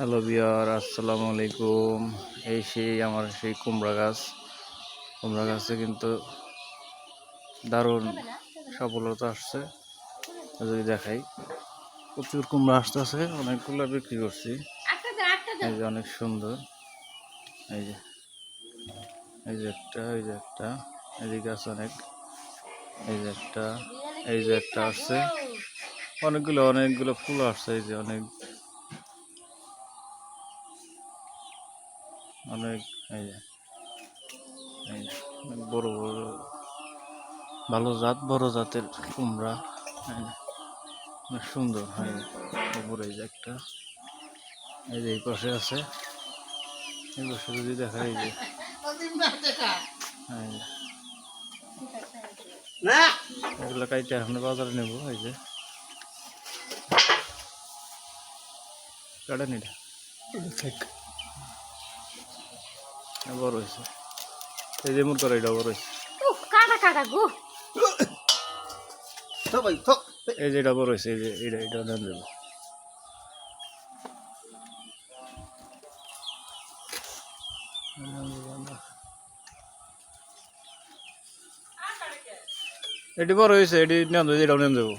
Hello বিয়ার, আসসালামু আলাইকুম। এই আমার সেই কুমড়া গাছে কিন্তু দারুণ সফলতা আসছে। যদি দেখাই, প্রচুর কুমড়া আসতেছে, অনেকগুলো বিক্রি করছি। এই যে অনেক সুন্দর, এই যে একটা, এদিকে আছে অনেক, এই যে একটা আসছে, অনেকগুলো ফুল আসছে। এই যে অনেক অনেক এই যে অনেক বড় বড় জাতের কুমড়া। অনেক সুন্দর হয়। উপরে এই যে একটা, এই যে এই পাশে আছে, এই পাশে যদি দেখা, এই যে এগুলো কাইটে এখন বাজারে নেবো। এই যে কাটা নিটা বড় হয়েছে, এই যে মুরকার এটা বড় হয়েছে, এই যে এটা বড় হয়েছে, এই যে এটা নেন দেবো। এটি বড় হয়েছে, এটি নেন দেবো, এটাও নেন দেবো।